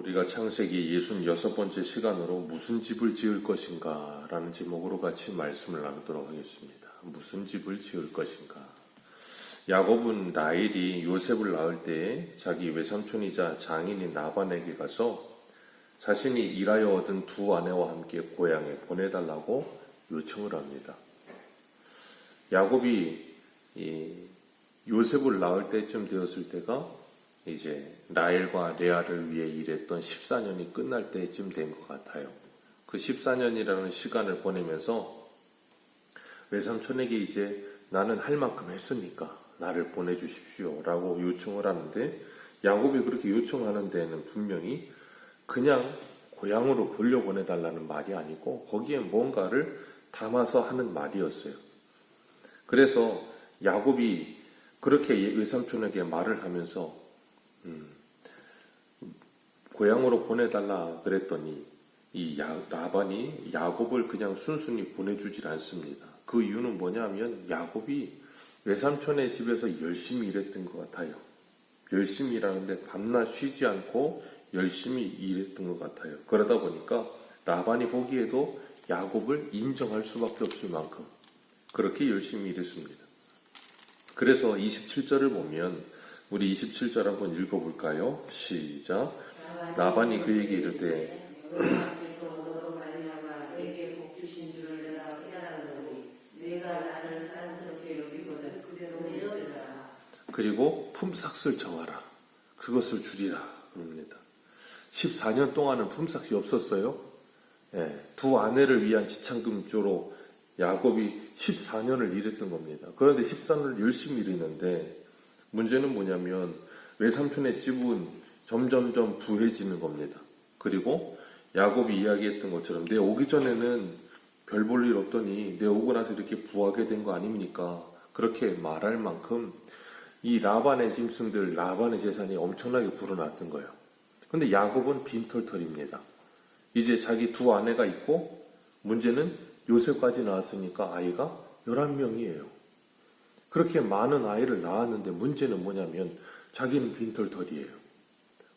우리가 창세기 66번째 시간으로 무슨 집을 지을 것인가 라는 제목으로 같이 말씀을 나누도록 하겠습니다. 무슨 집을 지을 것인가. 야곱은 라헬이 요셉을 낳을 때 자기 외삼촌이자 장인인 라반에게 가서 자신이 일하여 얻은 두 아내와 함께 고향에 보내달라고 요청을 합니다. 야곱이 요셉을 낳을 때쯤 되었을 때가 이제 라헬과 레아를 위해 일했던 14년이 끝날 때쯤 된 것 같아요. 그 14년이라는 시간을 보내면서 외삼촌에게 이제 나는 할 만큼 했으니까 나를 보내주십시오 라고 요청을 하는데, 야곱이 그렇게 요청하는 데는 분명히 그냥 고향으로 돌려보내달라는 말이 아니고 거기에 뭔가를 담아서 하는 말이었어요. 그래서 야곱이 그렇게 외삼촌에게 말을 하면서 고향으로 보내달라 그랬더니 이 라반이 야곱을 그냥 순순히 보내주질 않습니다. 그 이유는 뭐냐면 야곱이 외삼촌의 집에서 열심히 일했던 것 같아요. 열심히 일하는데 밤낮 쉬지 않고 열심히 일했던 것 같아요. 그러다 보니까 라반이 보기에도 야곱을 인정할 수밖에 없을 만큼 그렇게 열심히 일했습니다. 그래서 27절을 보면 우리 27절 한번 읽어볼까요? 시작. 라반이 그에게 이르되 그리고 품삯을 정하라. 그것을 주리라. 그럽니다. 14년 동안은 품삯이 없었어요. 두 아내를 위한 지참금조로 야곱이 14년을 일했던 겁니다. 그런데 14년을 열심히 일했는데 문제는 뭐냐면 외삼촌의 집은 점점점 부해지는 겁니다. 그리고 야곱이 이야기했던 것처럼 내 오기 전에는 별 볼 일 없더니 내 오고 나서 이렇게 부하게 된 거 아닙니까? 그렇게 말할 만큼 이 라반의 짐승들, 라반의 재산이 엄청나게 불어났던 거예요. 근데 야곱은 빈털털입니다. 이제 자기 두 아내가 있고 문제는 요셉까지 낳았으니까 아이가 11명이에요. 그렇게 많은 아이를 낳았는데 문제는 뭐냐면 자기는 빈털털이에요.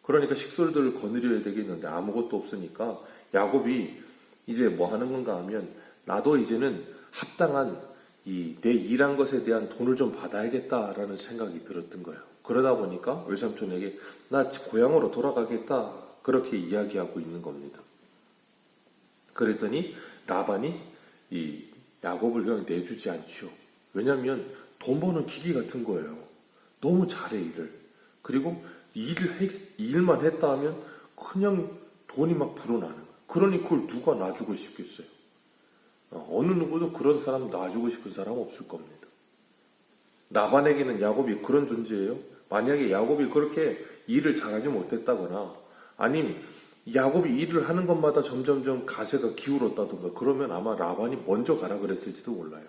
그러니까 식솔들을 거느려야 되겠는데 아무것도 없으니까 야곱이 이제 뭐 하는 건가 하면 나도 이제는 합당한 내 일한 것에 대한 돈을 좀 받아야겠다라는 생각이 들었던 거예요. 그러다 보니까 외삼촌에게 나 고향으로 돌아가겠다 그렇게 이야기하고 있는 겁니다. 그랬더니 라반이 이 야곱을 그냥 내주지 않죠. 왜냐하면 돈 버는 기계 같은 거예요. 너무 잘해 일을. 그리고 일만 했다 하면 그냥 돈이 막 불어나는 거예요. 그러니 그걸 누가 놔주고 싶겠어요. 어느 누구도 그런 사람 놔주고 싶은 사람 없을 겁니다. 라반에게는 야곱이 그런 존재예요. 만약에 야곱이 그렇게 일을 잘하지 못했다거나 아니면 야곱이 일을 하는 것마다 점점점 가세가 기울었다던가 그러면 아마 라반이 먼저 가라 그랬을지도 몰라요.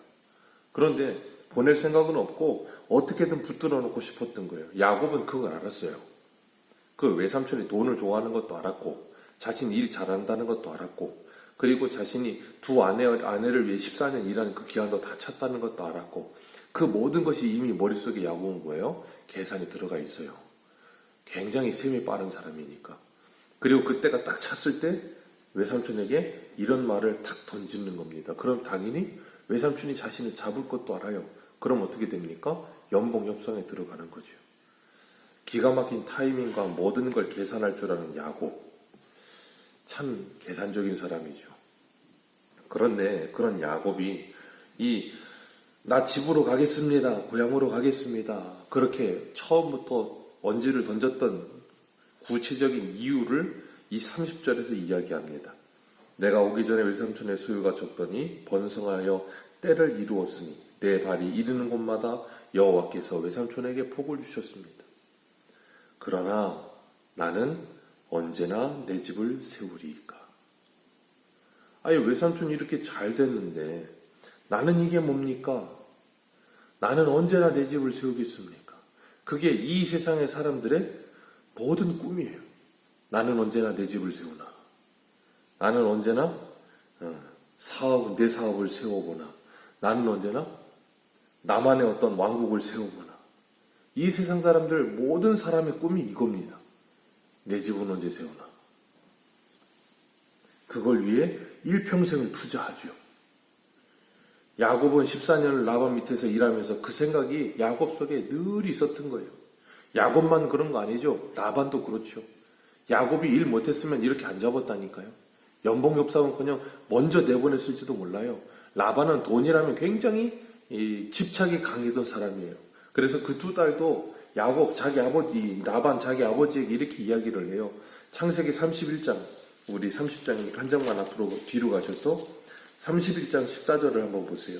그런데 보낼 생각은 없고 어떻게든 붙들어 놓고 싶었던 거예요. 야곱은 그걸 알았어요. 그 외삼촌이 돈을 좋아하는 것도 알았고 자신이 일 잘한다는 것도 알았고 그리고 자신이 두 아내를 위해 14년 일하는 그 기간도 다 찼다는 것도 알았고 그 모든 것이 이미 머릿속에 야곱은 거예요. 계산이 들어가 있어요. 굉장히 셈이 빠른 사람이니까. 그리고 그때가 딱 찼을 때 외삼촌에게 이런 말을 탁 던지는 겁니다. 그럼 당연히 외삼촌이 자신을 잡을 것도 알아요. 그럼 어떻게 됩니까? 연봉 협상에 들어가는 거죠. 기가 막힌 타이밍과 모든 걸 계산할 줄 아는 야곱. 참 계산적인 사람이죠. 그런데 그런 야곱이 나 집으로 가겠습니다. 고향으로 가겠습니다. 그렇게 처음부터 언지를 던졌던 구체적인 이유를 이 30절에서 이야기합니다. 내가 오기 전에 외삼촌의 소유가 적더니 번성하여 때를 이루었으니 내 발이 이르는 곳마다 여호와께서 외삼촌에게 복을 주셨습니다. 그러나 나는 언제나 내 집을 세우리이까. 아니 외삼촌이 이렇게 잘 됐는데 나는 이게 뭡니까? 나는 언제나 내 집을 세우겠습니까? 그게 이 세상의 사람들의 모든 꿈이에요. 나는 언제나 내 집을 세우나. 나는 언제나 내 사업을 세워보나. 나는 언제나 나만의 어떤 왕국을 세워보나. 이 세상 사람들 모든 사람의 꿈이 이겁니다. 내 집은 언제 세우나. 그걸 위해 일평생을 투자하죠. 야곱은 14년을 라반 밑에서 일하면서 그 생각이 야곱 속에 늘 있었던 거예요. 야곱만 그런 거 아니죠. 라반도 그렇죠. 야곱이 일 못했으면 이렇게 안 잡았다니까요. 연봉 협상은커녕 먼저 내보냈을지도 몰라요. 라반은 돈이라면 굉장히 집착이 강했던 사람이에요. 그래서 그 두 달도 야곱 자기 아버지 라반 자기 아버지에게 이렇게 이야기를 해요. 창세기 31장 우리 30장 한 장만 앞으로 뒤로 가셔서 31장 14절을 한번 보세요.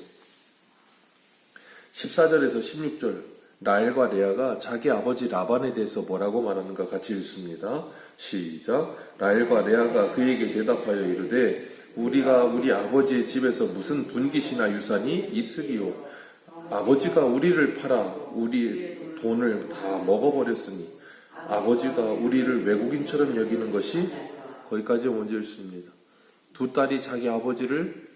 14절에서 16절 라헬과 레아가 자기 아버지 라반에 대해서 뭐라고 말하는가 같이 읽습니다. 시작. 라헬과 레아가 그에게 대답하여 이르되 우리가 우리 아버지의 집에서 무슨 분깃이나 유산이 있으리요. 아버지가 우리를 팔아 우리 돈을 다 먹어버렸으니 아버지가 우리를 외국인처럼 여기는 것이 거기까지 먼저 읽습니다. 두 딸이 자기 아버지를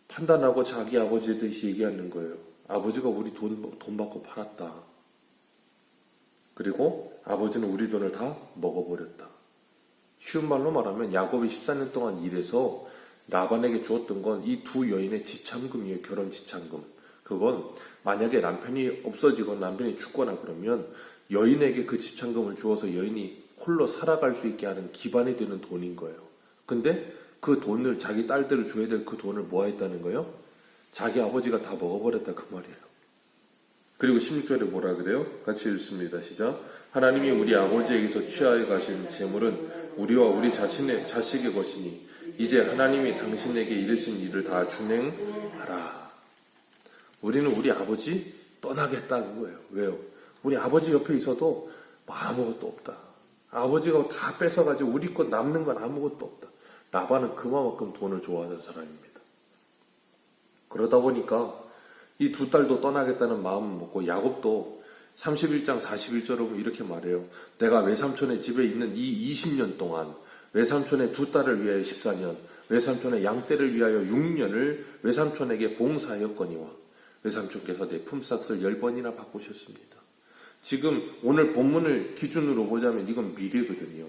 판단하고 자기 아버지에 대해서 얘기하는 거예요. 아버지가 우리 돈 받고 팔았다. 그리고 아버지는 우리 돈을 다 먹어버렸다. 쉬운 말로 말하면 야곱이 14년 동안 일해서 라반에게 주었던 건 이 두 여인의 지참금이에요. 결혼 지참금. 그건 만약에 남편이 없어지거나 남편이 죽거나 그러면 여인에게 그 지참금을 주어서 여인이 홀로 살아갈 수 있게 하는 기반이 되는 돈인 거예요. 근데 그 돈을 자기 딸들을 줘야 될 그 돈을 뭐 했다는 거예요? 자기 아버지가 다 먹어버렸다 그 말이에요. 그리고 16절에 뭐라 그래요? 같이 읽습니다. 시작. 하나님이 우리 아버지에게서 취하여 가신 재물은 우리와 우리 자식의 것이니 이제 하나님이 당신에게 이르신 일을 다 준행하라. 우리는 우리 아버지 떠나겠다는 거예요. 왜요? 우리 아버지 옆에 있어도 아무것도 없다. 아버지가 다 뺏어가지고 우리 것 남는 건 아무것도 없다. 라반은 그만큼 돈을 좋아하는 사람입니다. 그러다 보니까 이 두 딸도 떠나겠다는 마음을 먹고 야곱도 31장 41절에 보면 이렇게 말해요. 내가 외삼촌의 집에 있는 이 20년 동안 외삼촌의 두 딸을 위하여 14년, 외삼촌의 양떼를 위하여 6년을 외삼촌에게 봉사하였거니와 외삼촌께서 내 품삯을 10번이나 바꾸셨습니다. 지금 오늘 본문을 기준으로 보자면 이건 미래거든요.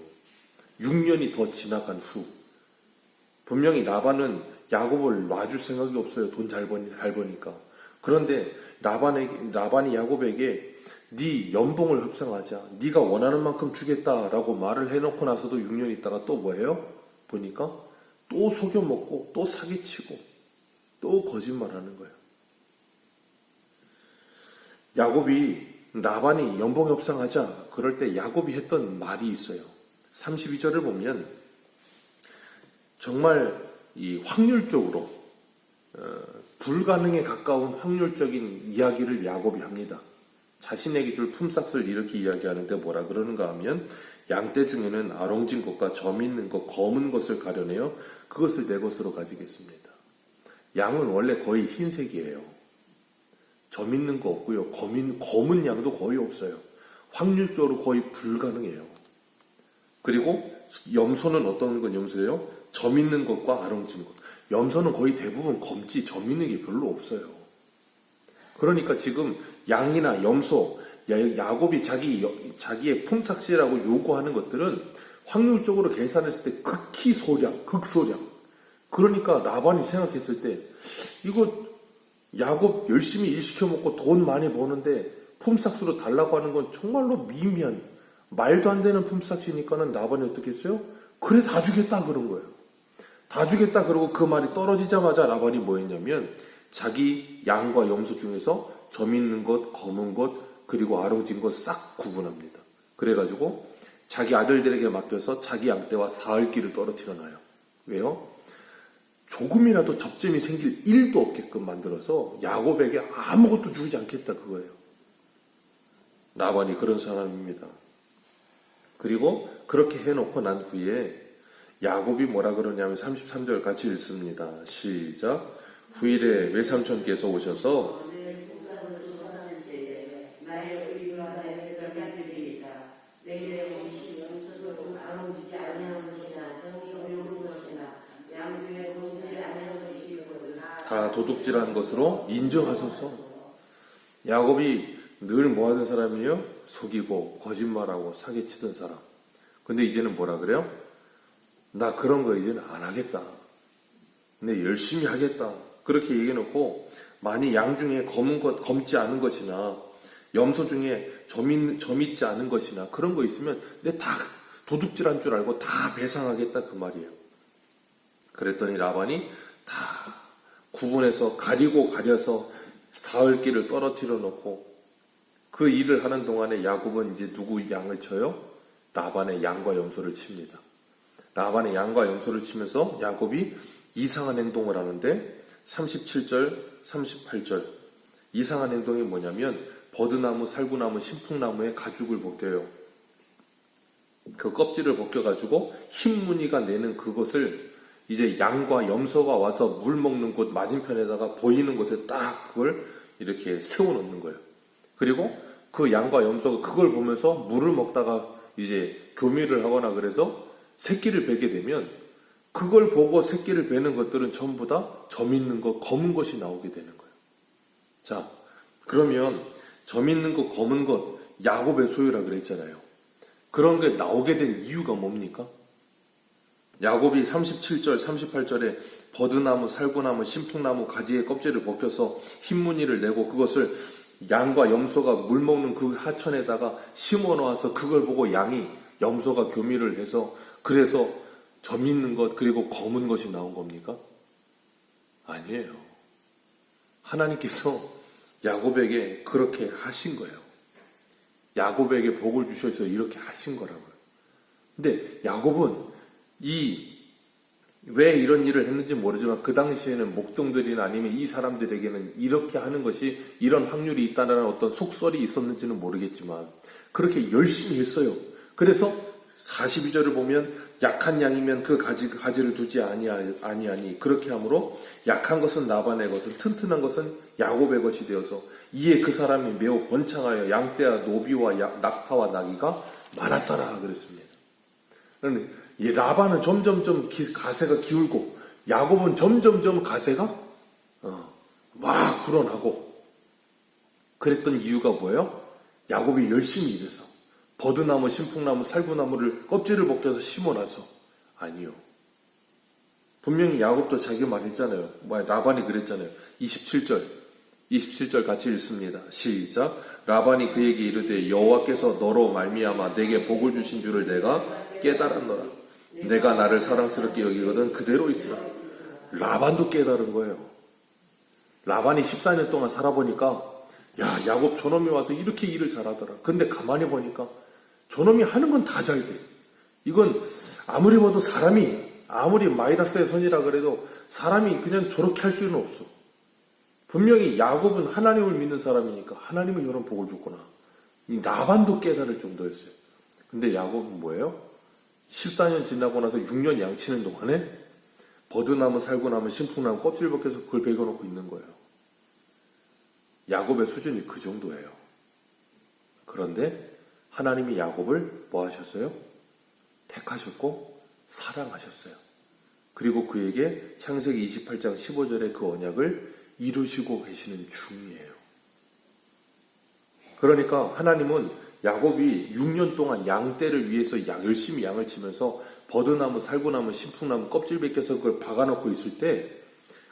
6년이 더 지나간 후 분명히 라반은 야곱을 놔줄 생각이 없어요. 돈 잘 버니까. 그런데 라반이 야곱에게 네 연봉을 협상하자. 네가 원하는 만큼 주겠다라고 말을 해놓고 나서도 6년 있다가 또 뭐예요? 보니까 또 속여먹고 또 사기치고 또 거짓말하는 거예요. 야곱이 라반이 연봉 협상하자 그럴 때 야곱이 했던 말이 있어요. 32절을 보면 정말 이 확률적으로 불가능에 가까운 확률적인 이야기를 야곱이 합니다. 자신에게 줄 품삯을 이렇게 이야기하는데 뭐라 그러는가 하면 양떼 중에는 아롱진 것과 점 있는 것, 검은 것을 가려내어 그것을 내 것으로 가지겠습니다. 양은 원래 거의 흰색이에요. 점 있는 거 없고요. 검은 양도 거의 없어요. 확률적으로 거의 불가능해요. 그리고 염소는 어떤 건 염소예요? 점 있는 것과 아롱진 것. 염소는 거의 대부분 검지, 점 있는 게 별로 없어요. 그러니까 지금 양이나 염소, 야곱이 자기의 품삯이라고 요구하는 것들은 확률적으로 계산했을 때 극히 소량, 극소량. 그러니까 라반이 생각했을 때 이거 야곱 열심히 일 시켜먹고 돈 많이 버는데 품삯으로 달라고 하는 건 정말로 미미한 말도 안 되는 품삯이니까는 라반이 어떻게 했어요? 그래 다 주겠다 그런 거예요. 다 주겠다 그러고 그 말이 떨어지자마자 라반이 뭐 했냐면 자기 양과 염소 중에서 점 있는 것, 검은 것, 그리고 아롱진 것 싹 구분합니다. 그래가지고 자기 아들들에게 맡겨서 자기 양떼와 사흘기를 떨어뜨려 놔요. 왜요? 조금이라도 접점이 생길 일도 없게끔 만들어서 야곱에게 아무것도 주지 않겠다 그거예요. 라반이 그런 사람입니다. 그리고 그렇게 해놓고 난 후에 야곱이 뭐라 그러냐면 33절 같이 읽습니다. 시작. 후일에 외삼촌께서 오셔서 다 도둑질한 것으로 인정하소서. 야곱이 늘 뭐 하던 사람이에요? 속이고 거짓말하고 사기치던 사람. 근데 이제는 뭐라 그래요? 나 그런 거 이제는 안 하겠다. 내 열심히 하겠다. 그렇게 얘기해놓고 만약 양 중에 검지 않은 것이나 염소 중에 점 있지 않은 것이나 그런 거 있으면 내 다 도둑질한 줄 알고 다 배상하겠다 그 말이에요. 그랬더니 라반이 다 구분해서 가려서 사흘길을 떨어뜨려 놓고 그 일을 하는 동안에 야곱은 이제 누구 양을 쳐요? 라반의 양과 염소를 칩니다. 라반의 양과 염소를 치면서 야곱이 이상한 행동을 하는데 37절, 38절 이상한 행동이 뭐냐면 버드나무, 살구나무, 신풍나무의 가죽을 벗겨요. 그 껍질을 벗겨가지고 흰 무늬가 내는 그것을 이제 양과 염소가 와서 물 먹는 곳 맞은편에다가 보이는 곳에 딱 그걸 이렇게 세워놓는 거예요. 그리고 그 양과 염소가 그걸 보면서 물을 먹다가 이제 교미를 하거나 그래서 새끼를 베게 되면 그걸 보고 새끼를 베는 것들은 전부 다 점 있는 거, 검은 것이 나오게 되는 거예요. 자, 그러면 점 있는 거, 검은 것, 야곱의 소유라 그랬잖아요. 그런 게 나오게 된 이유가 뭡니까? 야곱이 37절, 38절에 버드나무, 살구나무, 신풍나무 가지의 껍질을 벗겨서 흰무늬를 내고 그것을 양과 염소가 물 먹는 그 하천에다가 심어 놓아서 그걸 보고 양이 염소가 교미를 해서 그래서 점 있는 것 그리고 검은 것이 나온 겁니까? 아니에요. 하나님께서 야곱에게 그렇게 하신 거예요. 야곱에게 복을 주셔서 이렇게 하신 거라고요. 근데 야곱은 왜 이런 일을 했는지 모르지만 그 당시에는 목동들이나 아니면 이 사람들에게는 이렇게 하는 것이 이런 확률이 있다는 어떤 속설이 있었는지는 모르겠지만 그렇게 열심히 했어요. 그래서 42절을 보면 약한 양이면 그 가지를 두지 아니하니 그렇게 하므로 약한 것은 라반의 것은 튼튼한 것은 야곱의 것이 되어서 이에 그 사람이 매우 번창하여 양떼와 노비와 낙타와 나귀가 많았더라 그랬습니다. 그러니 라반은 점점점 가세가 기울고 야곱은 점점점 가세가 막 불어나고 그랬던 이유가 뭐예요? 야곱이 열심히 일해서 버드나무, 신풍나무, 살구나무를 껍질을 벗겨서 심어놔서 아니요. 분명히 야곱도 자기 말했잖아요. 라반이 그랬잖아요. 27절 같이 읽습니다. 시작. 라반이 그에게 이르되 여호와께서 너로 말미암아 내게 복을 주신 줄을 내가 깨달았노라. 내가 나를 사랑스럽게 여기거든 그대로 있으라. 라반도 깨달은 거예요. 라반이 14년 동안 살아보니까 야 야곱 저놈이 와서 이렇게 일을 잘하더라. 근데 가만히 보니까 저놈이 하는 건 다 잘 돼. 이건 아무리 봐도 사람이 아무리 마이다스의 선이라 그래도 사람이 그냥 저렇게 할 수는 없어. 분명히 야곱은 하나님을 믿는 사람이니까 하나님은 이런 복을 줬구나. 이 라반도 깨달을 정도였어요. 근데 야곱은 뭐예요? 14년 지나고 나서 6년 양치는 동안에 버드나무, 살구나무, 신풍나무 껍질 벗겨서 그걸 베겨놓고 있는 거예요. 야곱의 수준이 그 정도예요. 그런데 하나님이 야곱을 뭐 하셨어요? 택하셨고 사랑하셨어요. 그리고 그에게 창세기 28장 15절의 그 언약을 이루시고 계시는 중이에요. 그러니까 하나님은 야곱이 6년 동안 양떼를 위해서 열심히 양을 치면서 버드나무, 살구나무, 신풍나무 껍질 벗겨서 그걸 박아놓고 있을 때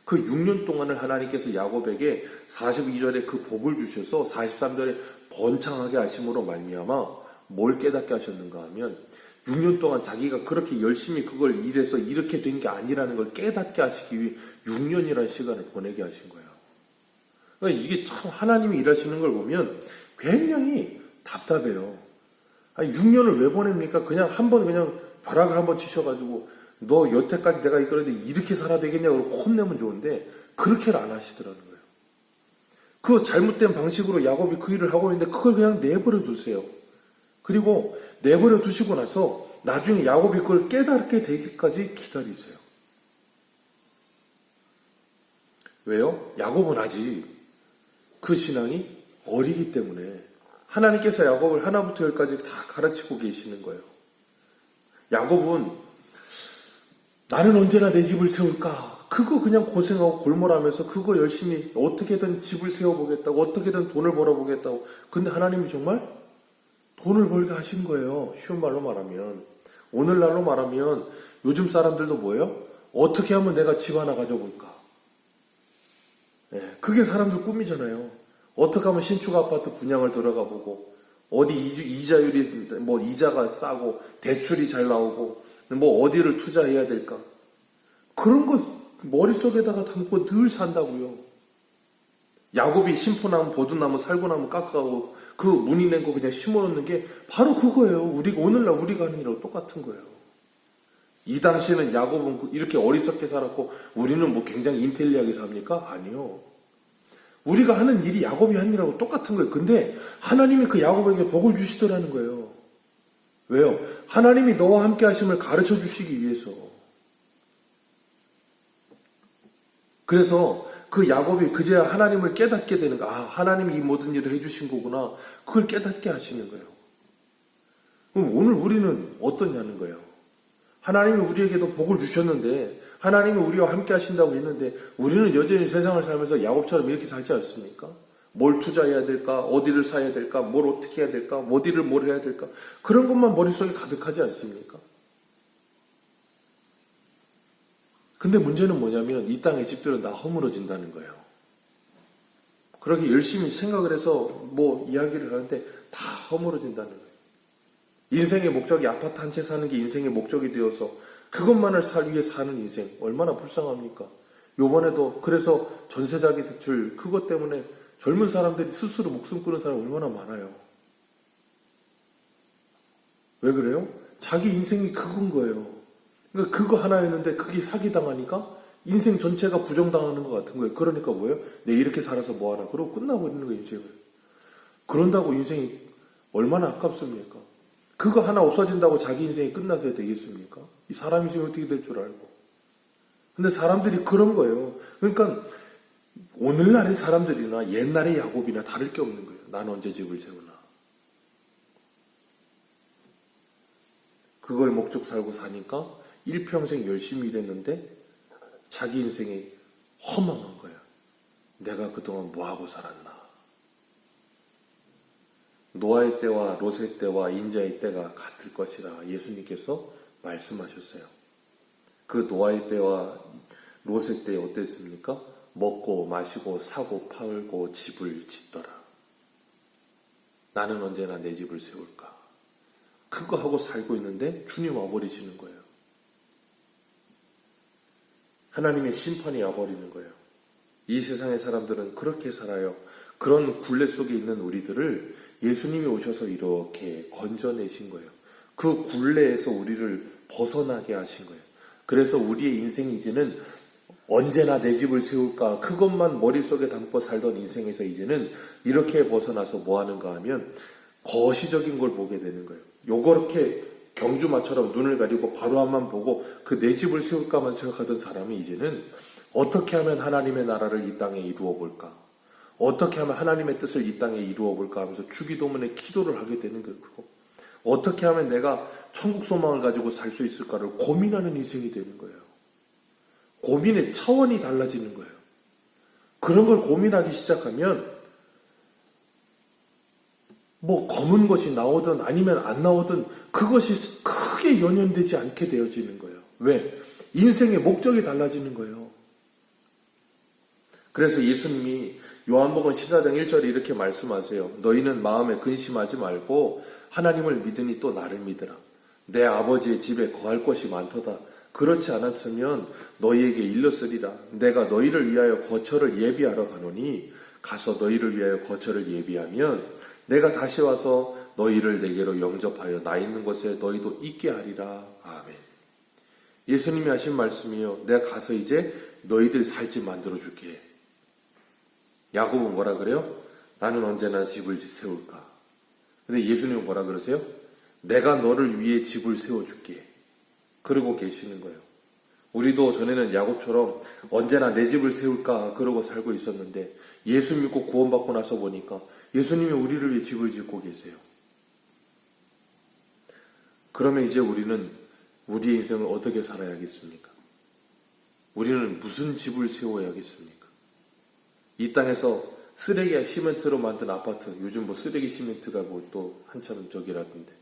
그 6년 동안을 하나님께서 야곱에게 42절에 그 복을 주셔서 43절에 번창하게 하심으로 말미암아 뭘 깨닫게 하셨는가 하면 6년 동안 자기가 그렇게 열심히 그걸 일해서 이렇게 된 게 아니라는 걸 깨닫게 하시기 위해 6년이라는 시간을 보내게 하신 거예요. 그러니까 이게 참 하나님이 일하시는 걸 보면 굉장히 답답해요. 아니 6년을 왜 보냅니까? 그냥 한번 그냥 벼락을 한번 치셔가지고 너 여태까지 내가 이거는데 이렇게 살아야 되겠냐고 혼내면 좋은데 그렇게를 안 하시더라는 거예요. 그 잘못된 방식으로 야곱이 그 일을 하고 있는데 그걸 그냥 내버려 두세요. 그리고 내버려 두시고 나서 나중에 야곱이 그걸 깨닫게 되기까지 기다리세요. 왜요? 야곱은 아직 그 신앙이 어리기 때문에 하나님께서 야곱을 하나부터 열까지 다 가르치고 계시는 거예요. 야곱은 나는 언제나 내 집을 세울까? 그거 그냥 고생하고 골몰하면서 그거 열심히 어떻게든 집을 세워보겠다고 어떻게든 돈을 벌어보겠다고. 근데 하나님이 정말 돈을 벌게 하신 거예요. 쉬운 말로 말하면. 오늘날로 말하면 요즘 사람들도 뭐예요? 어떻게 하면 내가 집 하나 가져볼까? 예, 그게 사람들 꿈이잖아요. 어떻게 하면 신축 아파트 분양을 들어가 보고, 어디 이자율이, 뭐 이자가 싸고, 대출이 잘 나오고, 뭐 어디를 투자해야 될까? 그런 거 머릿속에다가 담고 늘 산다고요. 야곱이 심포나무, 보드나무, 살구나무 깎아가고 그 무늬 낸 거 그냥 심어놓는 게 바로 그거예요. 오늘날 우리가 하는 일하고 똑같은 거예요. 이 당시에는 야곱은 이렇게 어리석게 살았고 우리는 뭐 굉장히 인텔리하게 삽니까? 아니요. 우리가 하는 일이 야곱이 한 일하고 똑같은 거예요. 근데 하나님이 그 야곱에게 복을 주시더라는 거예요. 왜요? 하나님이 너와 함께 하심을 가르쳐 주시기 위해서. 그래서 그 야곱이 그제야 하나님을 깨닫게 되는 거야. 아, 하나님이 이 모든 일을 해주신 거구나. 그걸 깨닫게 하시는 거예요. 그럼 오늘 우리는 어떠냐는 거예요. 하나님이 우리에게도 복을 주셨는데, 하나님이 우리와 함께 하신다고 했는데, 우리는 여전히 세상을 살면서 야곱처럼 이렇게 살지 않습니까? 뭘 투자해야 될까? 어디를 사야 될까? 뭘 어떻게 해야 될까? 어디를 뭘 해야 될까? 그런 것만 머릿속에 가득하지 않습니까? 근데 문제는 뭐냐면 이 땅의 집들은 다 허물어진다는 거예요. 그렇게 열심히 생각을 해서 뭐 이야기를 하는데 다 허물어진다는 거예요. 인생의 목적이 아파트 한 채 사는 게 인생의 목적이 되어서 그것만을 위해 사는 인생 얼마나 불쌍합니까? 요번에도 그래서 전세자기 대출 그것 때문에 젊은 사람들이 스스로 목숨 끊은 사람이 얼마나 많아요. 왜 그래요? 자기 인생이 그건 거예요. 그러니까 그거 하나였는데 그게 사기당하니까 인생 전체가 부정당하는 것 같은 거예요. 그러니까 뭐예요? 내 이렇게 살아서 뭐하나. 그러고 끝나버리는 거예요, 인생을. 그런다고 인생이 얼마나 아깝습니까? 그거 하나 없어진다고 자기 인생이 끝나서야 되겠습니까? 이 사람 인생이 어떻게 될 줄 알고. 근데 사람들이 그런 거예요. 그러니까 오늘날의 사람들이나 옛날의 야곱이나 다를 게 없는 거예요. 난 언제 집을 세우나. 그걸 목적 살고 사니까 일평생 열심히 일했는데 자기 인생이 허망한 거야. 내가 그동안 뭐하고 살았나. 노아의 때와 롯의 때와 인자의 때가 같을 것이라 예수님께서 말씀하셨어요. 그 노아의 때와 롯의 때 어땠습니까? 먹고 마시고 사고 팔고 집을 짓더라. 나는 언제나 내 집을 세울까? 그거 하고 살고 있는데 주님 와버리시는 거예요. 하나님의 심판이 와버리는 거예요. 이 세상의 사람들은 그렇게 살아요. 그런 굴레 속에 있는 우리들을 예수님이 오셔서 이렇게 건져내신 거예요. 그 굴레에서 우리를 벗어나게 하신 거예요. 그래서 우리의 인생 이제는 언제나 내 집을 세울까 그것만 머릿속에 담고 살던 인생에서 이제는 이렇게 벗어나서 뭐 하는가 하면 거시적인 걸 보게 되는 거예요. 요렇게 경주마처럼 눈을 가리고 바로 앞만 보고 그 내 집을 세울까만 생각하던 사람이 이제는 어떻게 하면 하나님의 나라를 이 땅에 이루어 볼까? 어떻게 하면 하나님의 뜻을 이 땅에 이루어 볼까 하면서 주기도문에 기도를 하게 되는 거예요. 어떻게 하면 내가 천국 소망을 가지고 살 수 있을까를 고민하는 인생이 되는 거예요. 고민의 차원이 달라지는 거예요. 그런 걸 고민하기 시작하면 뭐 검은 것이 나오든 아니면 안 나오든 그것이 크게 연연되지 않게 되어지는 거예요. 왜? 인생의 목적이 달라지는 거예요. 그래서 예수님이 요한복음 14장 1절에 이렇게 말씀하세요. 너희는 마음에 근심하지 말고 하나님을 믿으니 또 나를 믿으라. 내 아버지의 집에 거할 것이 많도다. 그렇지 않았으면 너희에게 일렀으리라. 내가 너희를 위하여 거처를 예비하러 가노니 가서 너희를 위하여 거처를 예비하면 내가 다시 와서 너희를 내게로 영접하여 나 있는 곳에 너희도 있게 하리라. 아멘. 예수님이 하신 말씀이요. 내가 가서 이제 너희들 살집 만들어 줄게. 야곱은 뭐라 그래요? 나는 언제나 집을 세울까? 근데 예수님은 뭐라 그러세요? 내가 너를 위해 집을 세워줄게. 그러고 계시는 거예요. 우리도 전에는 야곱처럼 언제나 내 집을 세울까 그러고 살고 있었는데 예수 믿고 구원받고 나서 보니까 예수님이 우리를 위해 집을 짓고 계세요. 그러면 이제 우리는 우리의 인생을 어떻게 살아야겠습니까? 우리는 무슨 집을 세워야겠습니까? 이 땅에서 쓰레기와 시멘트로 만든 아파트, 요즘 뭐 쓰레기 시멘트가 뭐 또 한참 저기라던데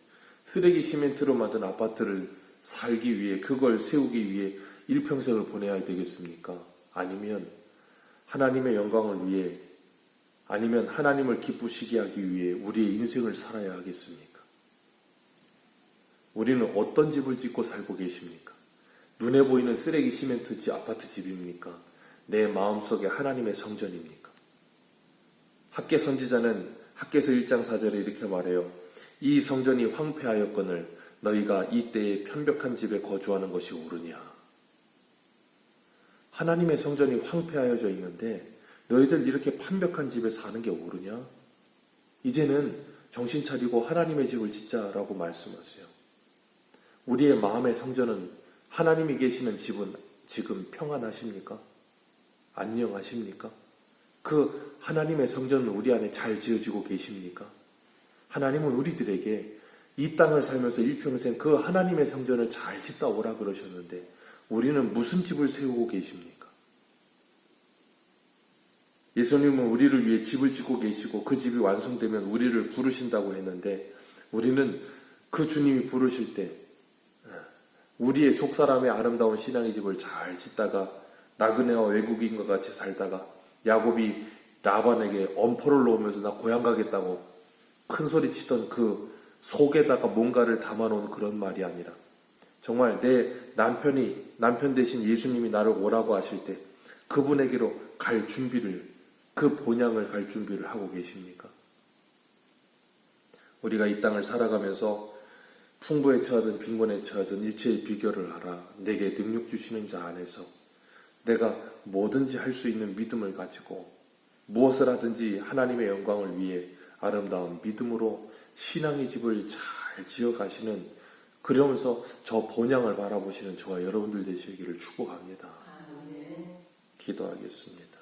쓰레기 시멘트로 만든 아파트를 살기 위해, 그걸 세우기 위해 일평생을 보내야 되겠습니까? 아니면 하나님의 영광을 위해, 아니면 하나님을 기쁘시게 하기 위해 우리의 인생을 살아야 하겠습니까? 우리는 어떤 집을 짓고 살고 계십니까? 눈에 보이는 쓰레기 시멘트 집, 아파트 집입니까? 내 마음속에 하나님의 성전입니까? 학개 선지자는 학개서 1장 4절에 이렇게 말해요. 이 성전이 황폐하였거늘 너희가 이때에 편벽한 집에 거주하는 것이 옳으냐. 하나님의 성전이 황폐하여져 있는데 너희들 이렇게 판벽한 집에 사는 게 옳으냐? 이제는 정신 차리고 하나님의 집을 짓자라고 말씀하세요. 우리의 마음의 성전은, 하나님이 계시는 집은 지금 평안하십니까? 안녕하십니까? 그 하나님의 성전은 우리 안에 잘 지어지고 계십니까? 하나님은 우리들에게 이 땅을 살면서 일평생 그 하나님의 성전을 잘 짓다 오라 그러셨는데 우리는 무슨 집을 세우고 계십니까? 예수님은 우리를 위해 집을 짓고 계시고 그 집이 완성되면 우리를 부르신다고 했는데 우리는 그 주님이 부르실 때 우리의 속사람의 아름다운 신앙의 집을 잘 짓다가 나그네와 외국인과 같이 살다가 야곱이 라반에게 엄포를 놓으면서 나 고향 가겠다고 큰 소리 치던 그 속에다가 뭔가를 담아놓은 그런 말이 아니라 정말 내 남편 대신 예수님이 나를 오라고 하실 때 그분에게로 갈 준비를, 그 본향을 갈 준비를 하고 계십니까? 우리가 이 땅을 살아가면서 풍부에 처하든 빈곤에 처하든 일체의 비결을 알아 내게 능력 주시는 자 안에서 내가 뭐든지 할 수 있는 믿음을 가지고 무엇을 하든지 하나님의 영광을 위해 아름다운 믿음으로 신앙의 집을 잘 지어가시는, 그러면서 저 본향을 바라보시는 저와 여러분들 되시기를 축복합니다. 기도하겠습니다.